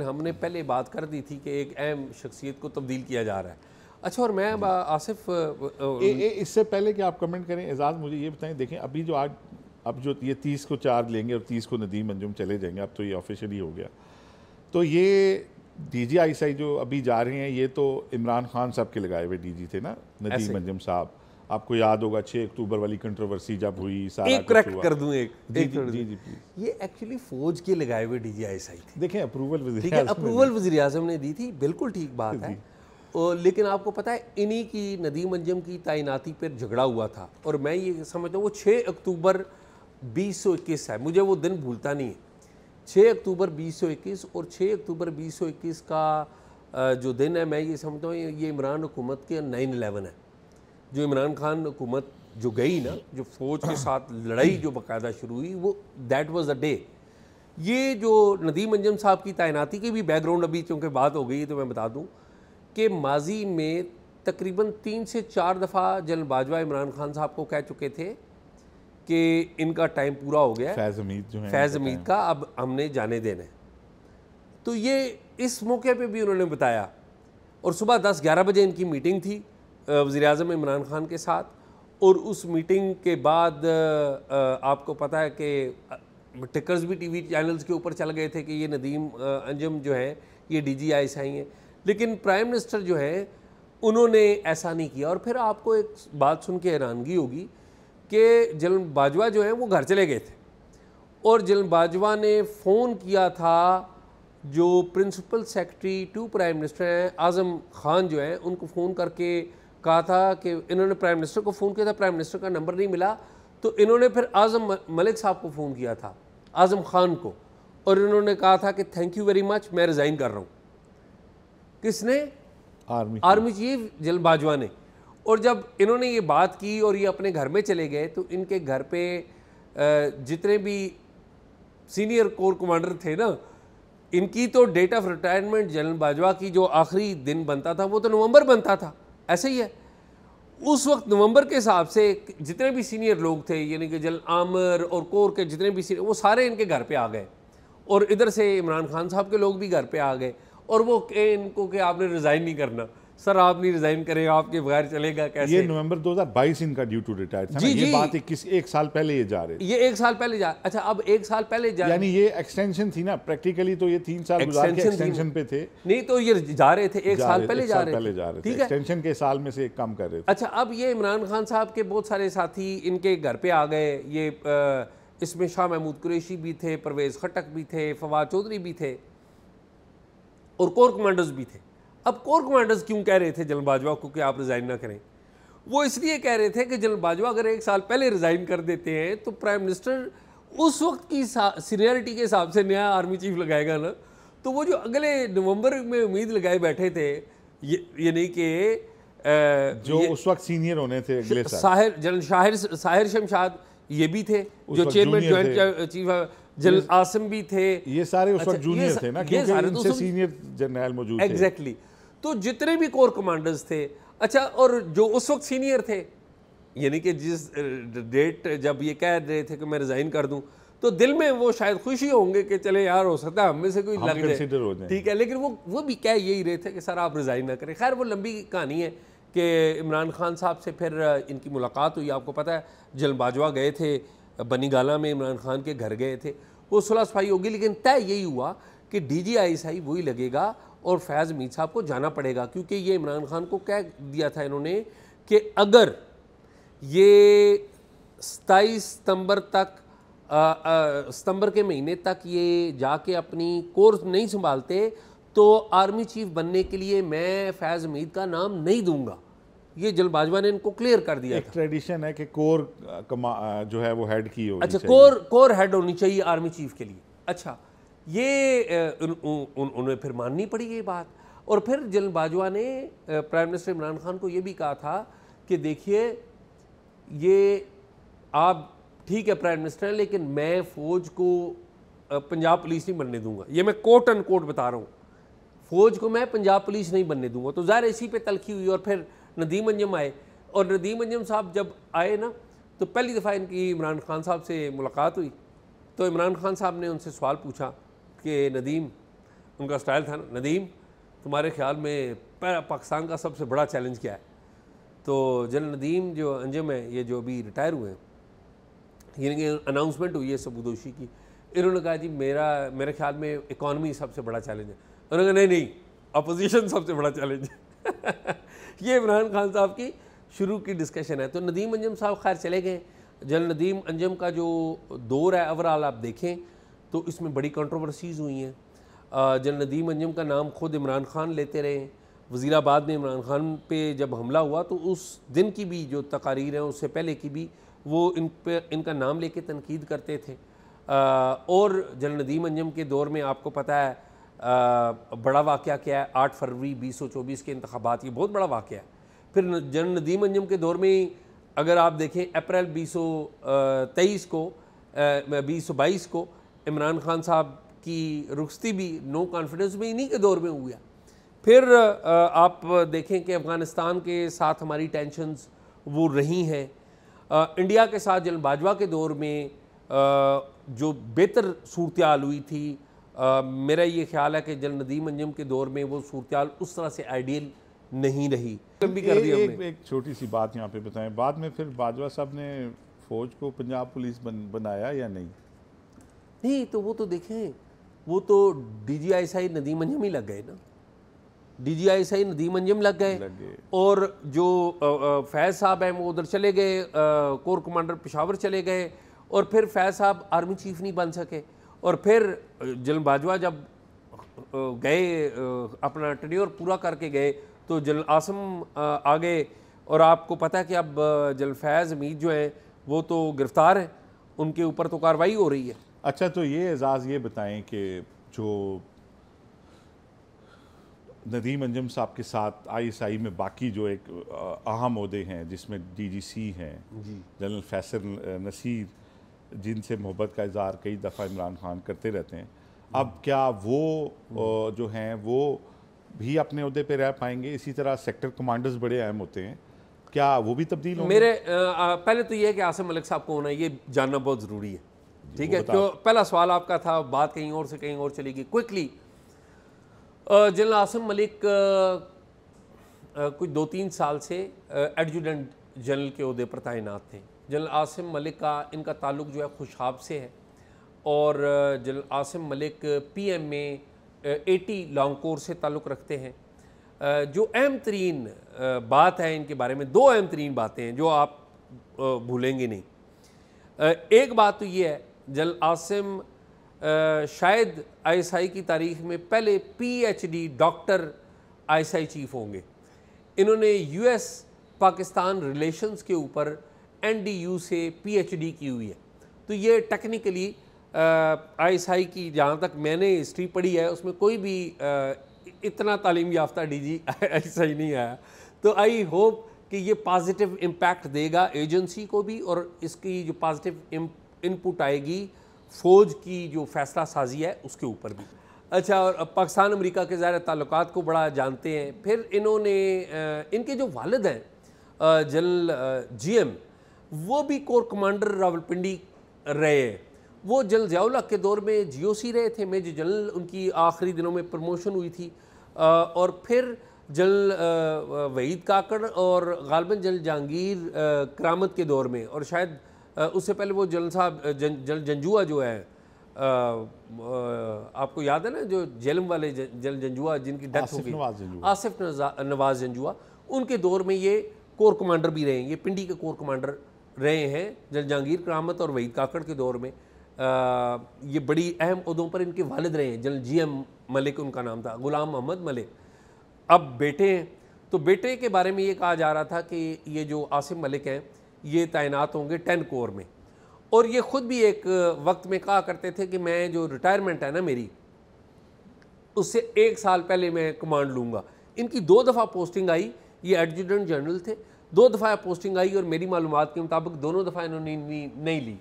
हमने पहले बात कर दी थी कि एक अहम शख्सियत को तब्दील किया जा रहा है। अच्छा, और मैं आसिफ इससे पहले कि आप कमेंट करें, एजाज मुझे ये बताएं, देखें अभी जो आज अब जो ये 30 को चार्ज लेंगे और 30 को नदीम अंजुम चले जाएंगे, अब तो ये ऑफिशियली हो गया। तो ये DGI जो अभी जा रहे हैं, ये तो इमरान खान साहब के लगाए हुए DG थे ना, नदीम अंजुम साहब। आपको याद होगा 6 अक्टूबर वाली कंट्रोवर्सी जब हुई, सारा एक करेक्ट कर दूं, एक जी, ये एक्चुअली फौज के लगाए हुए DGI थे। देखें अप्रूवल वज़ीर आज़म ने दी थी, बिल्कुल ठीक बात है। और लेकिन आपको पता है इन्हीं की नदीम अंजुम की तैनाती पर झगड़ा हुआ था, और मैं ये समझता हूँ वो 6 अक्टूबर 2021 है, मुझे वो दिन भूलता नहीं है। 6 अक्टूबर 2021 और 6 अक्टूबर 2021 का जो दिन है, मैं ये समझता हूँ ये इमरान हुकूमत के 9/11 है। जो इमरान खान हुकूमत जो गई ना, जो फ़ौज के साथ लड़ाई जो बाकायदा शुरू हुई, वो दैट वाज अ डे। ये जो नदीम अंजुम साहब की तैनाती की भी बैकग्राउंड अभी चूँकि बात हो गई तो मैं बता दूँ कि माजी में तकरीबन 3 से 4 दफ़ा जनरल बाजवा इमरान खान साहब को कह चुके थे कि इनका टाइम पूरा हो गया है, फैज़ हमीद का अब हमने जाने देना है। तो ये इस मौके पे भी उन्होंने बताया, और सुबह 10-11 बजे इनकी मीटिंग थी वज़ीर आज़म इमरान खान के साथ। और उस मीटिंग के बाद आपको पता है कि टिकर्स भी TV चैनल्स के ऊपर चल गए थे कि ये नदीम अंजुम जो है ये DGI हैं। लेकिन प्राइम मिनिस्टर जो है उन्होंने ऐसा नहीं किया। और फिर आपको एक बात सुन के हैरानगी होगी कि जनरल बाजवा जो हैं वो घर चले गए थे, और जनरल बाजवा ने फ़ोन किया था जो principal secretary to prime minister हैं आज़म खान जो हैं, उनको फ़ोन करके कहा था कि इन्होंने प्राइम मिनिस्टर को फ़ोन किया था, प्राइम मिनिस्टर का नंबर नहीं मिला, तो इन्होंने फिर आज़म मलिक साहब को फ़ोन किया था, आज़म खान को, और इन्होंने कहा था कि थैंक यू वेरी मच, मैं रिज़ाइन कर रहा हूँ। किसने? आर्मी चीफ जनरल बाजवा ने। और जब इन्होंने ये बात की और ये अपने घर में चले गए, तो इनके घर पे जितने भी सीनियर कोर कमांडर थे ना, इनकी तो date of retirement general Bajwa की जो आखिरी दिन बनता था वो तो नवंबर बनता था, ऐसे ही है। उस वक्त नवंबर के हिसाब से जितने भी सीनियर लोग थे, यानी कि जनरल आमिर और कोर के जितने भी सीनियर, वो सारे इनके घर पे आ गए, और इधर से इमरान खान साहब के लोग भी घर पे आ गए, और वो इनको कि आपने रिज़ाइन नहीं करना। सर आप नहीं रिज़ाइन करेगा, आपके बगैर चलेगा कैसे? ये नवंबर 2022 इनका ड्यू टू रिटायर था। जी, ये बात एक साल पहले ये जा रहे थे। ये 1 साल पहले जा, अच्छा अब 1 साल पहले जा, यानी ये एक्सटेंशन थी ना, प्रैक्टिकली तो ये 3 साल गुजार के एक्सटेंशन पे थे। नहीं तो ये जा रहे थे 1 साल पहले जा रहे थे, ठीक है, एक्सटेंशन के साल में से एक कम कर रहे थे। अच्छा, अब ये इमरान खान साहब के बहुत सारे साथी इनके घर पे आ गए। ये इसमें शाह महमूद कुरैशी भी थे, परवेज़ खटक भी थे, फवाद चौधरी भी थे, और कोर कमांडर्स भी थे। अब कोर कमांडर्स क्यों कह रहे थे जनरल बाजवा को कि आप रिज़ाइन ना करें? वो इसलिए कह रहे थे कि जनरल बाजवा अगर 1 साल पहले रिज़ाइन कर देते हैं तो प्राइम मिनिस्टर उस वक्त की सीनियरिटी के हिसाब से नया आर्मी चीफ लगाएगा ना, तो वो जो अगले नवंबर में उम्मीद लगाए बैठे थे, ये नहीं कि जो उस वक्त सीनियर होने थे अगले साल, जनरल साहिर शमशाद ये भी थे जो chairman joint chief, general Asim भी थे, ये सारे उस वक्त जूनियर थे ना, क्योंकि इनसे सीनियर जनरल मौजूद थे। एग्जैक्टली। तो जितने भी कोर कमांडर्स थे, अच्छा, और जो उस वक्त सीनियर थे, यानी कि जिस डेट जब ये कह रहे थे कि मैं रिज़ाइन कर दूं, तो दिल में वो शायद खुशी होंगे कि चले यार हो सकता है हम में से कोई लग जाए, ठीक है, लेकिन वो भी कह यही रहे थे कि सर आप रिज़ाइन ना करें। खैर वो लंबी कहानी है कि इमरान खान साहब से फिर इनकी मुलाकात हुई। आपको पता है जनरल बाजवा गए थे बनी गाला में, इमरान खान के घर गए थे, वो सुलह सफाई होगी, लेकिन तय यही हुआ कि DGI वही लगेगा और फैज़ हमीद साहब को जाना पड़ेगा, क्योंकि ये इमरान खान को कह दिया था इन्होंने कि अगर ये 27 सितंबर तक सितंबर के महीने तक ये जाके अपनी कोर्स नहीं संभालते तो आर्मी चीफ बनने के लिए मैं फैज़ हमीद का नाम नहीं दूंगा। ये जनरल बाजवा ने इनको क्लियर कर दिया। एक ट्रेडिशन है कि कोर जो है वो हेड की होनी चाहिए। अच्छा, कोर हेड होनी चाहिए आर्मी चीफ के लिए। अच्छा, ये उन्हें फिर माननी पड़ी ये बात। और फिर जनरल बाजवा ने प्राइम मिनिस्टर इमरान खान को ये भी कहा था कि देखिए ये आप ठीक है प्राइम मिनिस्टर हैं, लेकिन मैं फ़ौज को पंजाब पुलिस नहीं बनने दूंगा। ये मैं कोट एंड कोट बता रहा हूँ, फ़ौज को मैं पंजाब पुलिस नहीं बनने दूंगा। तो ज़ाहिर इसी पे तलखी हुई। और फिर नदीम अंजुम आए, और नदीम अंजुम साहब जब आए ना, तो पहली दफ़ा इनकी इमरान खान साहब से मुलाकात हुई। तो इमरान खान साहब ने उनसे सवाल पूछा कि नदीम उनका स्टाइल था ना, नदीम तुम्हारे ख्याल में पाकिस्तान का सबसे बड़ा चैलेंज क्या है? तो जनरल नदीम जो अंजम है, ये जो अभी रिटायर हुए हैं, यानी अनाउंसमेंट हुई है सबूदोशी की, इन्होंने कहा जी मेरे ख्याल में इकॉनमी सबसे बड़ा चैलेंज है। उन्होंने कहा नहीं, अपोजिशन सबसे बड़ा चैलेंज है। ये इमरान खान साहब की शुरू की डिस्कशन है। तो नदीम अंजम साहब खैर चले गए। जनरल नदीम अंजम का जो दौर है ओवरऑल आप देखें तो इसमें बड़ी कंट्रोवर्सीज़ हुई हैं। जनरल नदीम अंजम का नाम खुद इमरान खान लेते रहे। वज़ीराबाद में इमरान खान पे जब हमला हुआ तो उस दिन की भी जो तकारीर हैं, उससे पहले की भी, वो इनका नाम लेके तनकीद करते थे। और जनरल नदीम अंजम के दौर में आपको पता है बड़ा वाक़या क्या है, 8 फरवरी 2024 के इंतखाबात, ये बहुत बड़ा वाक़या है। फिर जनरल नदीम अंजम के दौर में अगर आप देखें अप्रैल 2022 को इमरान खान साहब की रुखसती भी नो कॉन्फिडेंस में इन्हीं के दौर में हुआ। फिर आप देखें कि अफ़गानिस्तान के साथ हमारी टेंशन्स वो रही हैं। इंडिया के साथ जनरल बाजवा के दौर में जो बेहतर सूरत-ए-हाल हुई थी, मेरा ये ख्याल है कि जनरल नदीम अंजम के दौर में वो सूरत-ए-हाल उस तरह से आइडियल नहीं रही। भी कर दी हमने। एक छोटी सी बात यहाँ पे बताएं, बाद में फिर बाजवा साहब ने फ़ौज को पंजाब पुलिस बनाया या नहीं? नहीं, तो वो तो देखें, वो तो DGI नदीम अंजम ही लग गए ना। DGI नदीम अंजम लग गए। और जो फैज़ साहब हैं वो उधर चले गए, कोर कमांडर पेशावर चले गए, और फिर फैज़ साहब आर्मी चीफ नहीं बन सके। और फिर जनरल बाजवा जब गए अपना टेन्योर पूरा करके गए तो जनरल आसिम आ गए। और आपको पता है कि अब जनरल फैज़ हमीद जो हैं वो तो गिरफ्तार हैं, उनके ऊपर तो कार्रवाई हो रही है। अच्छा, तो ये एजाज़ ये बताएं कि जो नदीम अंजम साहब के साथ ISI में बाकी जो एक अहम ओहदे हैं, जिसमें DGC हैं, जनरल फैसल नसीर, जिनसे मोहब्बत का इज़हार कई दफ़ा इमरान खान करते रहते हैं, अब क्या वो जो हैं वो भी अपने ओहदे पे रह पाएंगे? इसी तरह सेक्टर कमांडर्स बड़े अहम होते हैं, क्या वो भी तब्दील होंगे? मेरे पहले तो ये है कि आसिम मलिक साहब कौन है, ये जानना बहुत ज़रूरी है। ठीक है, तो पहला सवाल आपका था, बात कहीं और से कहीं और चलेगी। क्विकली, जनरल आसिम मलिक कुछ 2-3 साल से एडजुटेंट जनरल के ओहदे पर तैनात थे। जनरल आसिम मलिक का इनका ताल्लुक जो है खुशाब से है, और जनरल आसिम मलिक PM में 80 लॉन्ग कोर्स से ताल्लुक़ रखते हैं। जो अहम तरीन बात है इनके बारे में, 2 अहम तरीन बातें हैं जो आप भूलेंगे नहीं। एक बात तो ये है, जनरल आसिम शायद ISI की तारीख में पहले PhD डॉक्टर ISI चीफ होंगे। इन्होंने US पाकिस्तान रिलेशंस के ऊपर NDU से PhD की हुई है। तो ये टेक्निकली ISI की, जहाँ तक मैंने हिस्ट्री पढ़ी है, उसमें कोई भी इतना तालीम याफ्ता DGI नहीं आया। तो आई होप कि ये पॉजिटिव इम्पैक्ट देगा एजेंसी को भी, और इसकी जो पॉजिटिव इनपुट आएगी फ़ौज की जो फैसला साजी है उसके ऊपर भी। अच्छा, और पाकिस्तान अमेरिका के ज़ाहिर ताल्लुकात को बड़ा जानते हैं। फिर इन्होंने इनके जो वालिद हैं जनरल GM, वो भी कोर कमांडर रावलपिंडी रहे हैं। वो जनरल ज़ियाउल हक के दौर में GOC रहे थे, मेजर जनरल उनकी आखिरी दिनों में प्रमोशन हुई थी। और फिर जनरल वहीद काकड़ और गालिबन जनरल जहांगीर करामत के दौर में, और शायद उससे पहले वो जनरल साहब जनरल जंजुआ जो है, आपको याद है ना, जो जेलम वाले जनरल जंजुआ जिनकी डेथ हो गई, आसिफ नवाज जंजुआ, उनके दौर में ये कोर कमांडर भी रहे हैं। ये पिंडी के कोर कमांडर रहे हैं जनरल जहांगीर करामत और वहीद काकड़ के दौर में। ये बड़ी अहम ओहदों पर इनके वालिद रहे हैं। जनरल GM मलिक उनका नाम था, गुलाम मोहम्मद मलिक। अब बेटे हैं, तो बेटे के बारे में ये कहा जा रहा था कि ये जो आसिम मलिक हैं ये तैनात होंगे 10 कोर में। और ये ख़ुद भी एक वक्त में कहा करते थे कि मैं जो रिटायरमेंट है ना मेरी, उससे 1 साल पहले मैं कमांड लूँगा। इनकी 2 दफ़ा पोस्टिंग आई, ये एडजुटेंट जनरल थे, 2 दफ़ा पोस्टिंग आई, और मेरी मालूमात के मुताबिक दोनों दफ़ा इन्होंने नहीं ली।